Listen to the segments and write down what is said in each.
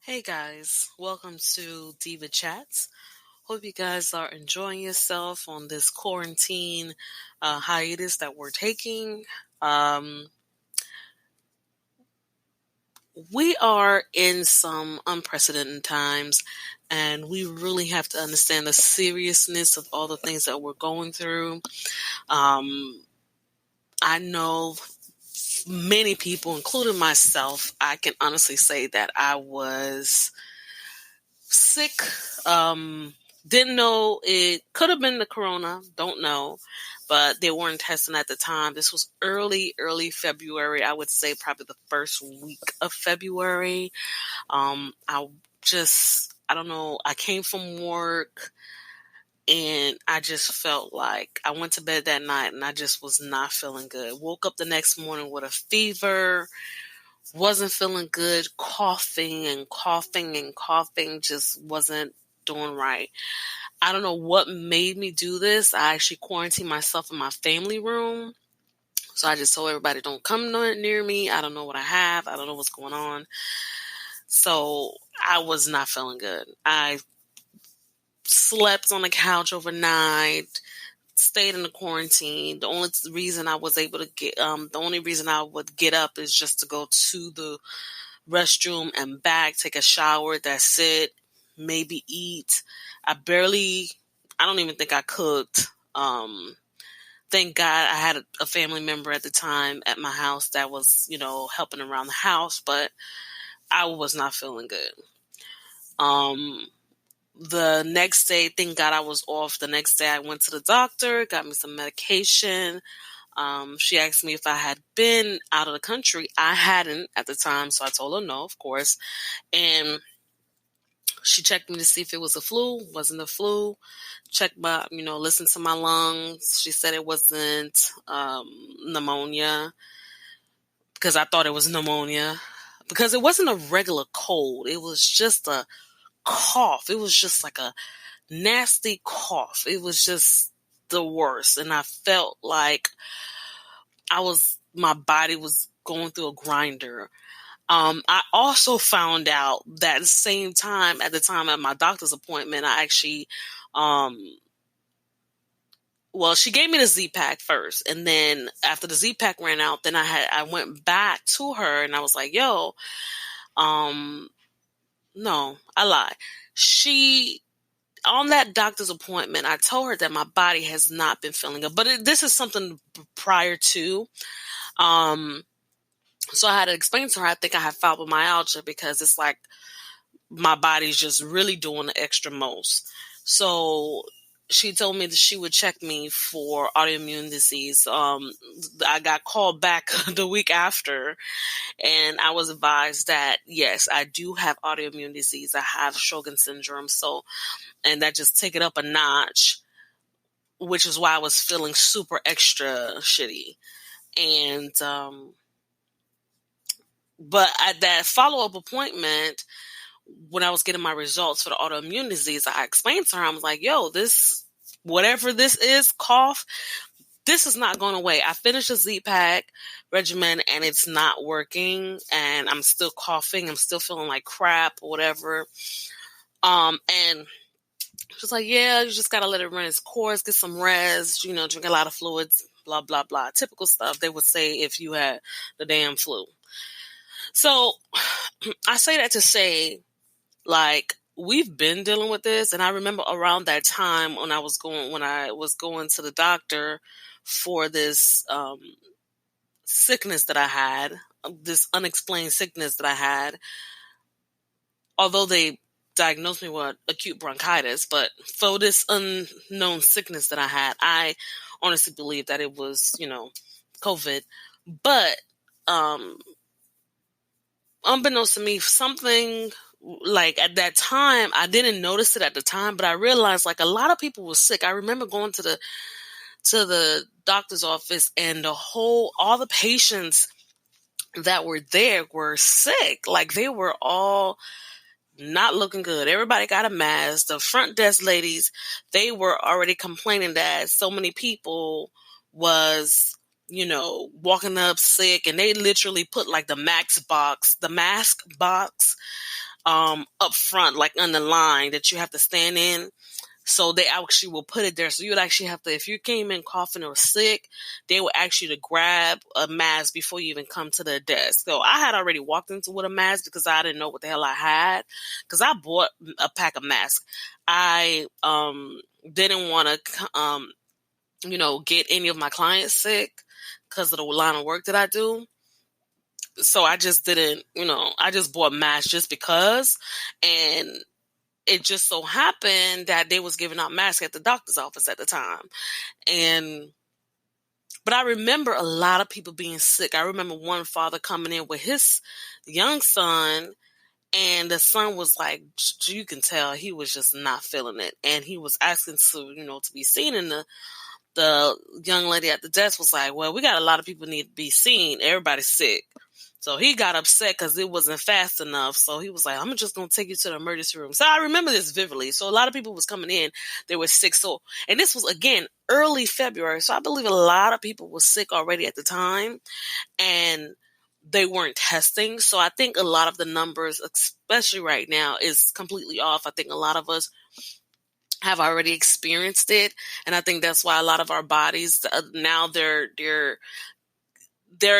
Hey guys, welcome to Diva Chatz. Hope you guys are enjoying yourself on this quarantine hiatus that we're taking. Um, we are in some unprecedented times, and we really have to understand the seriousness of all the things that we're going through. Um, I know many people, including myself, I can honestly say that I was sick. Didn't know it could have been the corona. Don't know, but they weren't testing at the time. This was early February. I would say probably the first week of February. I don't know. I came from work and I just felt like I went to bed that night and I just was not feeling good. Woke up the next morning with a fever. Wasn't feeling good, coughing and coughing and coughing, just wasn't doing right. I don't know what made me do this. I actually quarantined myself in my family room. So I just told everybody, don't come near me. I don't know what I have. I don't know what's going on. So I was not feeling good. I slept on the couch overnight, stayed in the quarantine. The only reason I would get up is just to go to the restroom and back, take a shower, that's it, maybe eat. I don't even think I cooked. Thank God I had a family member at the time at my house that was, helping around the house, but I was not feeling good. Um, the next day, thank God I was off. The next day I went to the doctor, got me some medication. She asked me if I had been out of the country. I hadn't at the time, so I told her no, of course. And she checked me to see if it was a flu. Wasn't a flu. Checked listened to my lungs. She said it wasn't pneumonia because I thought it was pneumonia because it wasn't a regular cold. It was just a cough. It was just like a nasty cough. It was just the worst. And I felt like my body was going through a grinder. I also found out that at the time at my doctor's appointment, I actually, she gave me the Z-Pack first. And then after the Z-Pack ran out, then I went back to her and I was like, yo, no, I lied. On that doctor's appointment, I told her that my body has not been feeling good, but this is something prior to, so I had to explain to her, I think I have fibromyalgia because it's like my body's just really doing the extra most. So she told me that she would check me for autoimmune disease. I got called back the week after and I was advised that yes, I do have autoimmune disease. I have Sjogren's syndrome. And that just take it up a notch, which is why I was feeling super extra shitty. And, but at that follow-up appointment, when I was getting my results for the autoimmune disease, I explained to her, I was like, yo, whatever this is, cough, this is not going away. I finished a Z-Pack regimen and it's not working and I'm still coughing. I'm still feeling like crap or whatever. And she's like, yeah, you just got to let it run its course, get some rest, drink a lot of fluids, blah, blah, blah. Typical stuff they would say if you had the damn flu. So I say that to say, like, we've been dealing with this. And I remember around that time when I was going to the doctor for this sickness that I had, this unexplained sickness that I had, although they diagnosed me with acute bronchitis, but for this unknown sickness that I had, I honestly believe that it was, COVID. But unbeknownst to me, something like at that time, I didn't notice it at the time, but I realized like a lot of people were sick. I remember going to the doctor's office and all the patients that were there were sick. Like they were all not looking good. Everybody got a mask. The front desk ladies, they were already complaining that so many people was, walking up sick, and they literally put like the mask box up front, like on the line that you have to stand in. So they actually will put it there. So you would actually have to, if you came in coughing or sick, they would ask you to grab a mask before you even come to the desk. So I had already walked into with a mask because I didn't know what the hell I had. Because I bought a pack of masks. I didn't want to, get any of my clients sick because of the line of work that I do. So I just didn't, I just bought masks just because. And it just so happened that they was giving out masks at the doctor's office at the time. But I remember a lot of people being sick. I remember one father coming in with his young son, and the son was like, you can tell he was just not feeling it. And he was asking to be seen, and the young lady at the desk was like, well, we got a lot of people need to be seen. Everybody's sick. So he got upset because it wasn't fast enough. So he was like, I'm just going to take you to the emergency room. So I remember this vividly. So a lot of people was coming in. They were sick. So, and this was, again, early February. So I believe a lot of people were sick already at the time. And they weren't testing. So I think a lot of the numbers, especially right now, is completely off. I think a lot of us have already experienced it. And I think that's why a lot of our bodies, now they're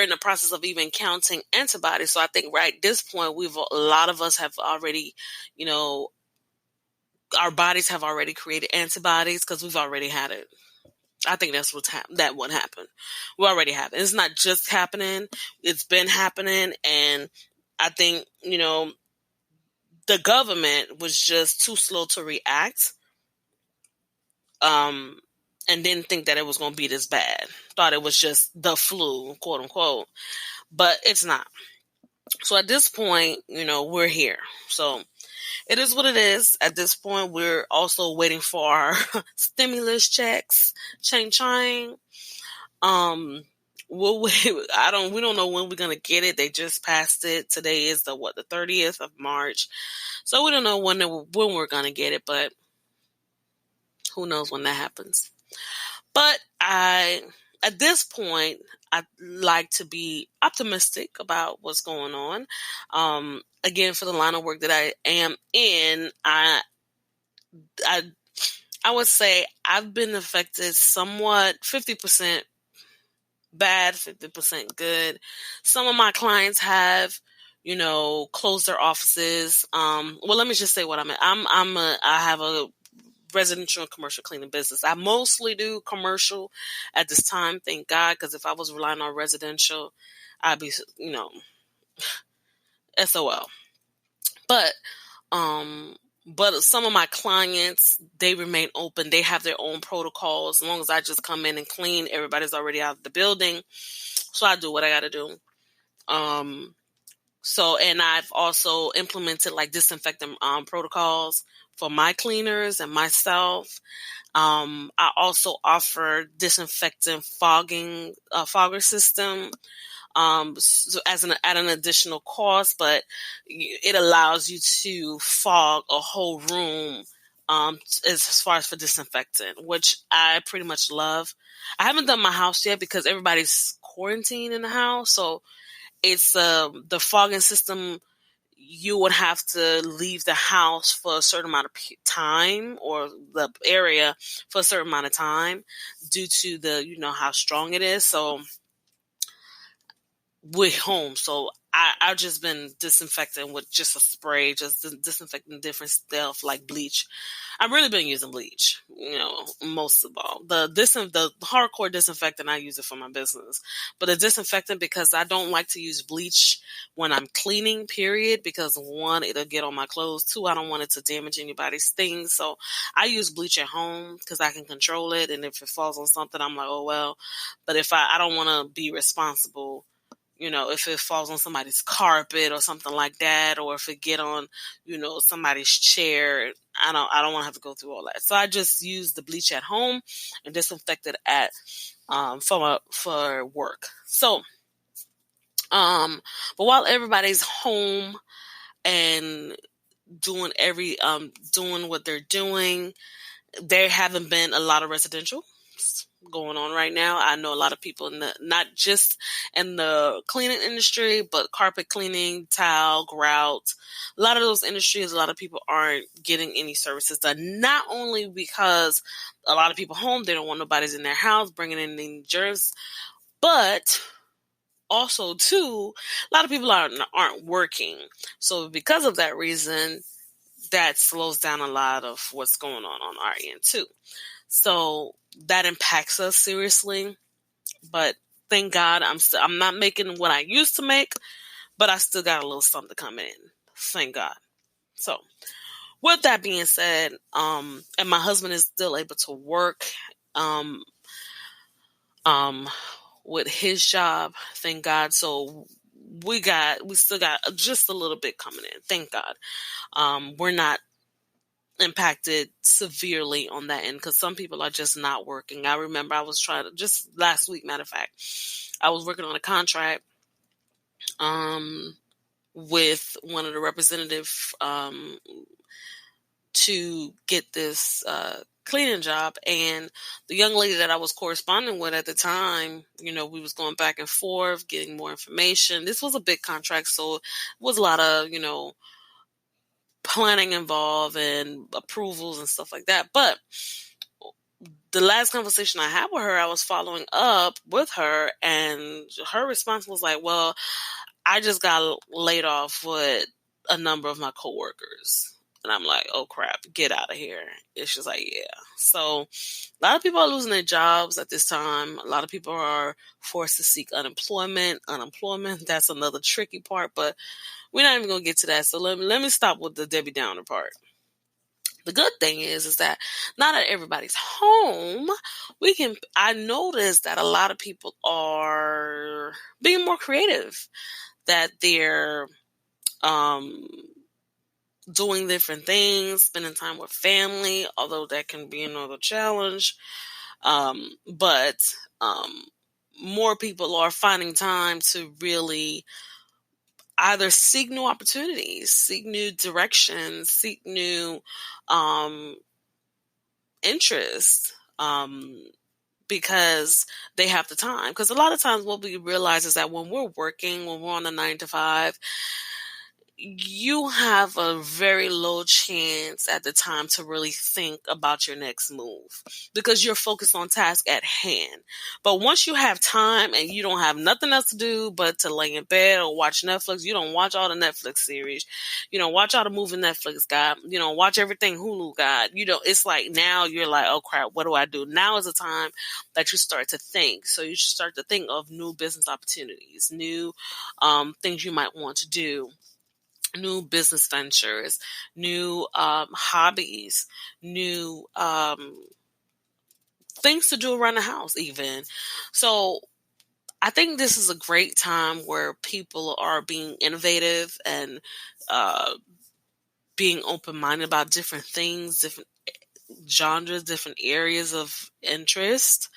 in the process of even counting antibodies. So I think right at this point, a lot of us have already, our bodies have already created antibodies because we've already had it. I think that's what happened. We already have it. It's not just happening. It's been happening. And I think, the government was just too slow to react. And didn't think that it was going to be this bad. Thought it was just the flu, quote unquote. But it's not. So at this point, we're here. So it is what it is. At this point, we're also waiting for our stimulus checks. Chang. We'll wait. We don't know when we're going to get it. They just passed it. Today is the 30th of March. So we don't know when we're going to get it, but who knows when that happens. But at this point, I like to be optimistic about what's going on. Again, for the line of work that I am in, I would say I've been affected somewhat, 50% bad, 50% good. Some of my clients have, closed their offices. Well, let me just say what I'm at. I have a residential and commercial cleaning business. I mostly do commercial at this time, thank God, because if I was relying on residential, I'd be, SOL. But some of my clients, they remain open. They have their own protocols. As long as I just come in and clean, everybody's already out of the building. So I do what I got to do. And I've also implemented like disinfectant protocols for my cleaners and myself. I also offer disinfectant fogger system so at an additional cost, but it allows you to fog a whole room as far as for disinfectant, which I pretty much love. I haven't done my house yet because everybody's quarantined in the house, so it's the fogging system. You would have to leave the house for a certain amount of time, or the area for a certain amount of time, due to the how strong it is. So we're home, so I've just been disinfecting with just a spray, just disinfecting different stuff like bleach. I've really been using bleach, most of all. The hardcore disinfectant, I use it for my business. But the disinfectant, because I don't like to use bleach when I'm cleaning, period, because one, it'll get on my clothes. Two, I don't want it to damage anybody's things. So I use bleach at home because I can control it. And if it falls on something, I'm like, oh, well. But if I don't want to be responsible, if it falls on somebody's carpet or something like that, or if it get on, somebody's chair, I don't want to have to go through all that. So I just use the bleach at home and disinfect it for work. So, but while everybody's home and doing doing what they're doing, there haven't been a lot of residential. going on right now. I know a lot of people not just in the cleaning industry, but carpet cleaning, tile, grout. A lot of those industries, a lot of people aren't getting any services done. Not only because a lot of people home, they don't want nobody's in their house bringing in any germs, but also too, a lot of people aren't working. So because of that reason, that slows down a lot of what's going on our end too. So that impacts us seriously. But thank God I'm not making what I used to make, but I still got a little something coming in. Thank God. So with that being said, and my husband is still able to work um um with his job, thank God. So we still got just a little bit coming in. Thank God. We're not impacted severely on that end because some people are just not working. I remember I was trying to, just last week, matter of fact, I was working on a contract with one of the representatives to get this cleaning job, and the young lady that I was corresponding with at the time, we was going back and forth getting more information. This was a big contract, so it was a lot of planning involved and approvals and stuff like that. But the last conversation I had with her, I was following up with her, and her response was like, well, I just got laid off with a number of my coworkers. And I'm like, oh crap, get out of here. It's just like, yeah. So a lot of people are losing their jobs at this time. A lot of people are forced to seek unemployment. That's another tricky part, but we're not even going to get to that. So let me stop with the Debbie Downer part. The good thing is that not at everybody's home. I noticed that a lot of people are being more creative, that they're doing different things, spending time with family, although that can be another challenge. But more people are finding time to really either seek new opportunities, seek new directions, seek new interests, because they have the time. Because a lot of times what we realize is that when we're working, when we're on a 9 to 5, you have a very low chance at the time to really think about your next move because you're focused on task at hand. But once you have time and you don't have nothing else to do but to lay in bed or watch Netflix, you don't watch all the Netflix series, you don't watch all the movie Netflix got, you don't watch everything Hulu got, it's like now you're like, oh crap, what do I do? Now is the time that you start to think. So you should start to think of new business opportunities, new things you might want to do, new business ventures, new hobbies, new things to do around the house even. So I think this is a great time where people are being innovative and being open-minded about different things, different genres, different areas of interest.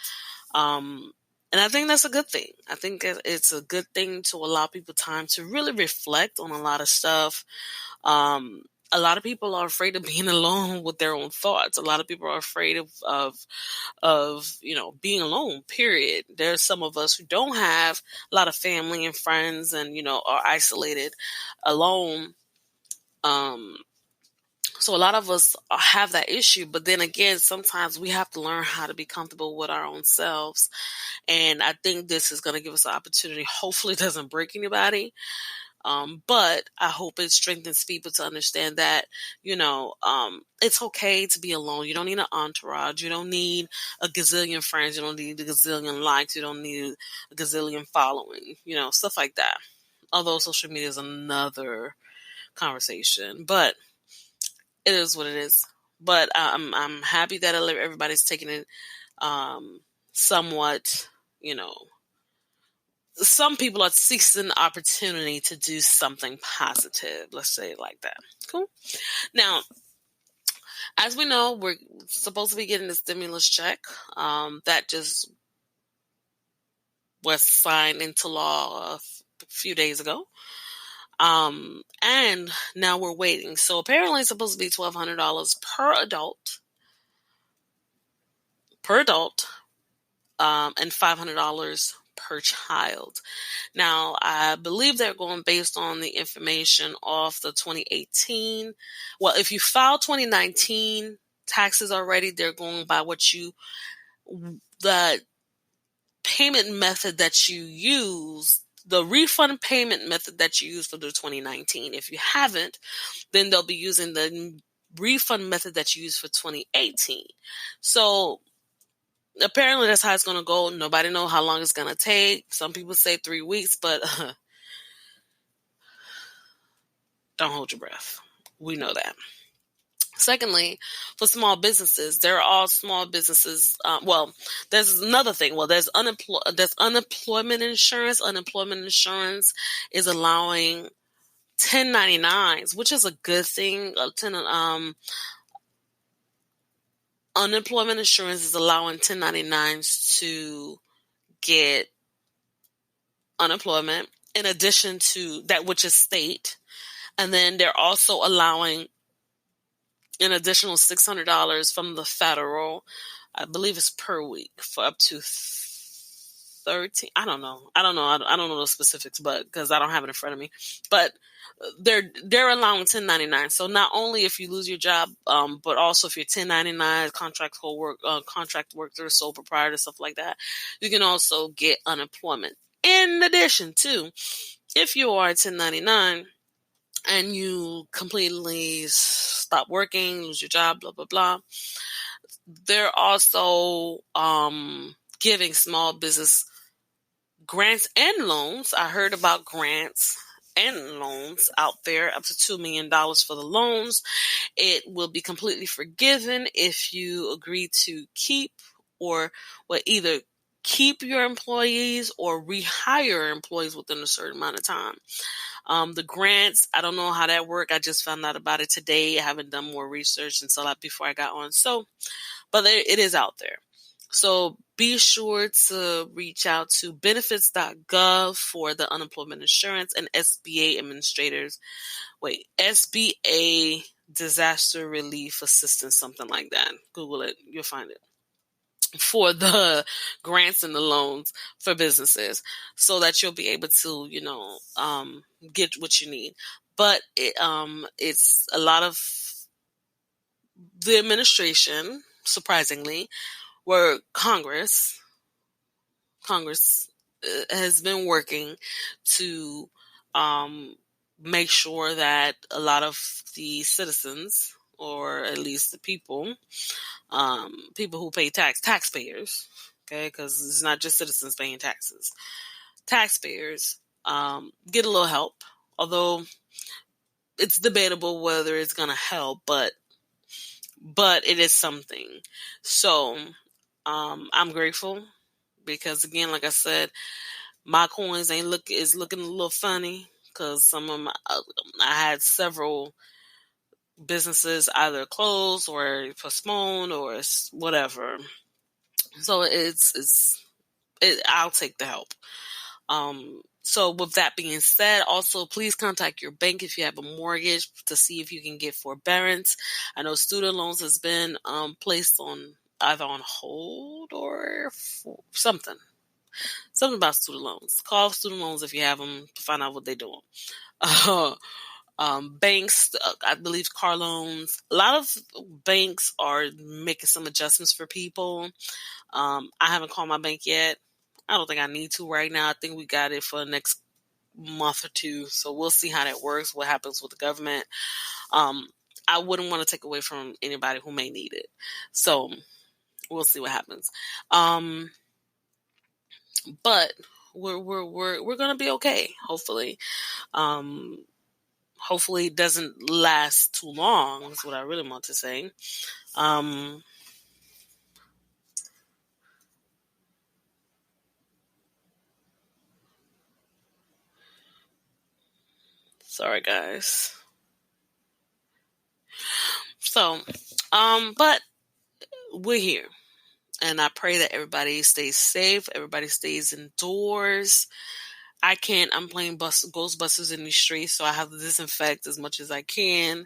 And I think that's a good thing. I think it's a good thing to allow people time to really reflect on a lot of stuff. A lot of people are afraid of being alone with their own thoughts. A lot of people are afraid of being alone, period. There's some of us who don't have a lot of family and friends and, are isolated, alone. So a lot of us have that issue, but then again, sometimes we have to learn how to be comfortable with our own selves. And I think this is going to give us an opportunity. Hopefully it doesn't break anybody. But I hope it strengthens people to understand that, it's okay to be alone. You don't need an entourage. You don't need a gazillion friends. You don't need a gazillion likes. You don't need a gazillion following, stuff like that. Although social media is another conversation, but it is what it is. But I'm happy that everybody's taking it somewhat, some people are seeking the opportunity to do something positive. Let's say it like that. Cool. Now, as we know, we're supposed to be getting the stimulus check that just was signed into law a few days ago. And now we're waiting. So apparently it's supposed to be $1,200 per adult. and $500 per child. Now, I believe they're going based on the information of the 2018. Well, if you file 2019 taxes already, they're going by the payment method that you use, the refund payment method that you use for the 2019. If you haven't, then they'll be using the refund method that you use for 2018. So apparently that's how it's going to go. Nobody knows how long it's going to take. Some people say 3 weeks, but don't hold your breath. We know that. Secondly, for small businesses, they're all small businesses. There's another thing. Well, there's unemployment insurance. Unemployment insurance is allowing 1099s, which is a good thing. Unemployment insurance is allowing 1099s to get unemployment in addition to that which is state. And then they're also allowing an additional $600 from the federal, I believe it's per week, for up to 13. I don't know. I don't know the specifics, but because I don't have it in front of me. But they're allowing 1099. So not only if you lose your job, but also if you're 1099, contract worker, sole proprietor, stuff like that, you can also get unemployment. In addition to, if you are 1099 and you completely stop working, lose your job, blah, blah, blah, they're also giving small business grants and loans. I heard about grants and loans out there, up to $2 million for the loans. It will be completely forgiven if you agree to keep either keep your employees or rehire employees within a certain amount of time. The grants, I don't know how that works. I just found out about it today. I haven't done more research before I got on. But it is out there. So be sure to reach out to benefits.gov for the unemployment insurance and SBA disaster relief assistance, something like that. Google it. You'll find it. For the grants and the loans for businesses, so that you'll be able to, get what you need. But it's a lot of the administration, surprisingly, where Congress has been working to make sure that a lot of the citizens, or at least the people who pay taxpayers, okay, because it's not just citizens paying taxes, taxpayers get a little help, although it's debatable whether it's going to help, but it is something. So I'm grateful because, again, like I said, my coins is looking a little funny because some of I had several businesses either close or postpone or whatever. So I'll take the help. So with that being said, also please contact your bank if you have a mortgage to see if you can get forbearance. I know student loans has been placed on either on hold or something about student loans. Call student loans if you have them to find out what they're doing. Banks, I believe car loans. A lot of banks are making some adjustments for people. I haven't called my bank yet. I don't think I need to right now. I think we got it for the next month or two. So we'll see how that works, what happens with the government. I wouldn't want to take away from anybody who may need it. So we'll see what happens. But we're going to be okay, hopefully. Hopefully it doesn't last too long, is what I really want to say. Sorry, guys. So, but we're here. And I pray that everybody stays safe. Everybody stays indoors. I'm playing Ghostbusters in the streets, so I have to disinfect as much as I can.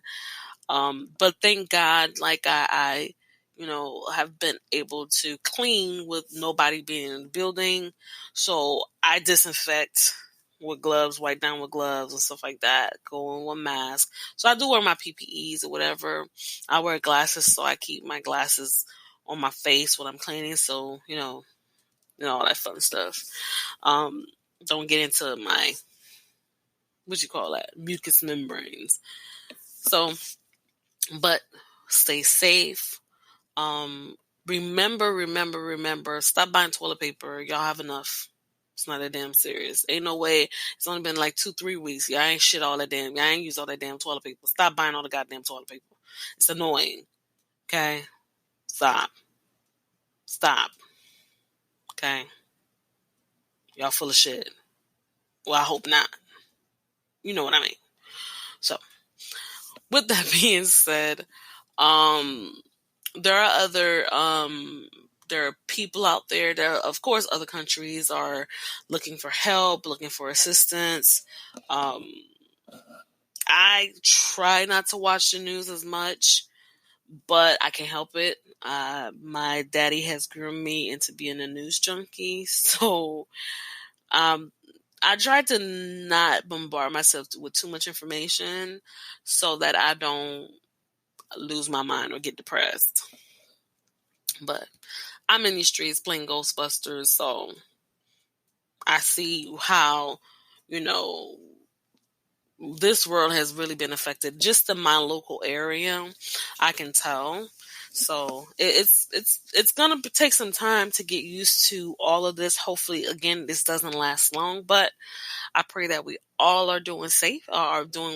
But thank God, like I have been able to clean with nobody being in the building. So I disinfect with gloves, wipe down with gloves and stuff like that, go in with mask. So I do wear my PPEs or whatever. I wear glasses, so I keep my glasses on my face when I'm cleaning. So, all that fun stuff. Don't get into my, mucous membranes. So, but stay safe. Remember, stop buying toilet paper. Y'all have enough. It's not that damn serious. Ain't no way. It's only been like 2-3 weeks. Y'all ain't shit all that damn. Y'all ain't use all that damn toilet paper. Stop buying all the goddamn toilet paper. It's annoying. Okay? Stop. Okay? Y'all full of shit. Well, I hope not. You know what I mean. So, with that being said, there are people out there that, of course, other countries are looking for help, looking for assistance. I try not to watch the news as much, but I can't help it. My daddy has groomed me into being a news junkie, so I try to not bombard myself with too much information so that I don't lose my mind or get depressed. But I'm in these streets playing Ghostbusters, so I see how, this world has really been affected. Just in my local area, I can tell. So it's gonna take some time to get used to all of this. Hopefully, again, this doesn't last long, but I pray that we all are doing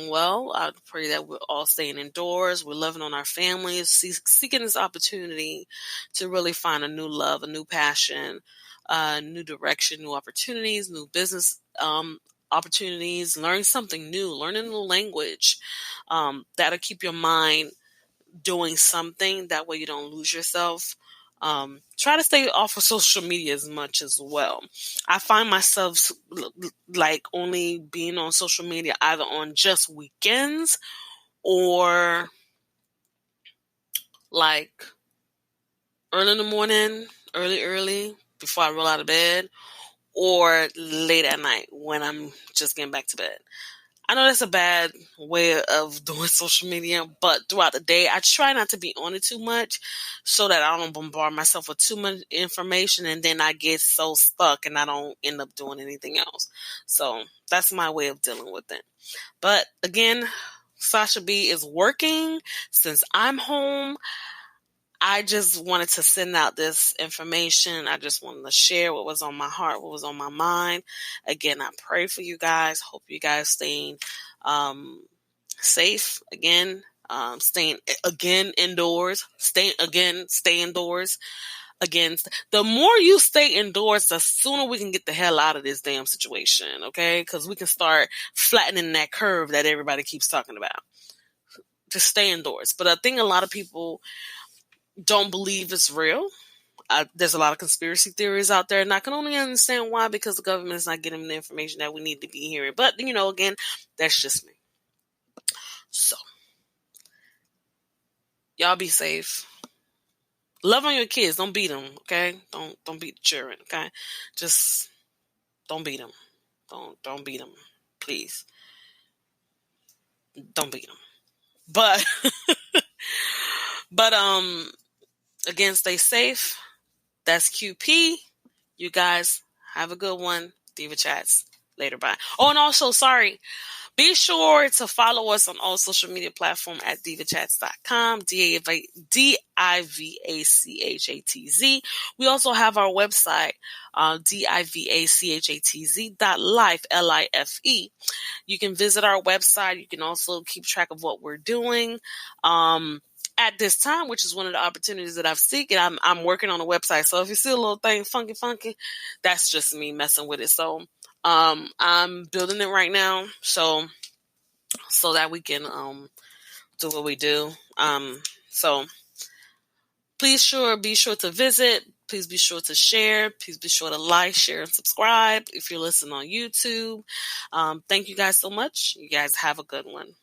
well. I pray that we're all staying indoors. We're loving on our families, seeking this opportunity to really find a new love, a new passion, new direction, new opportunities, new business opportunities, learn something new, learn a new language. That'll keep your mind doing something. That way you don't lose yourself. Try to stay off of social media as much as well. I find myself like only being on social media either on just weekends or like early in the morning, early before I roll out of bed, or late at night when I'm just getting back to bed. I know that's a bad way of doing social media, but throughout the day, I try not to be on it too much so that I don't bombard myself with too much information and then I get so stuck and I don't end up doing anything else. So that's my way of dealing with it. But again, Sasha B is working since I'm home. I just wanted to send out this information. I just wanted to share what was on my heart, what was on my mind. Again, I pray for you guys. Hope you guys staying safe. Again, staying again indoors. Stay indoors. Again, the more you stay indoors, the sooner we can get the hell out of this damn situation. Okay, because we can start flattening that curve that everybody keeps talking about. Just stay indoors. But I think a lot of people don't believe it's real. There's a lot of conspiracy theories out there, and I can only understand why, because the government is not getting the information that we need to be hearing. But, again, that's just me. So, y'all be safe. Love on your kids. Don't beat them, okay? Don't beat the children, okay? Just don't beat them. Don't beat them, please. Don't beat them. But, again, stay safe. That's QP. You guys have a good one. Diva Chatz. Later, bye. Oh, and also, sorry. Be sure to follow us on all social media platforms at divachatz.com, DIVACHATZ. We also have our website, DIVACHATZ.life, LIFE. You can visit our website. You can also keep track of what we're doing. At this time, which is one of the opportunities that I've seeked, I'm working on a website. So if you see a little thing funky, that's just me messing with it. So I'm building it right now, so that we can do what we do. So please be sure to visit. Please be sure to share. Please be sure to like, share, and subscribe if you're listening on YouTube. Thank you guys so much. You guys have a good one.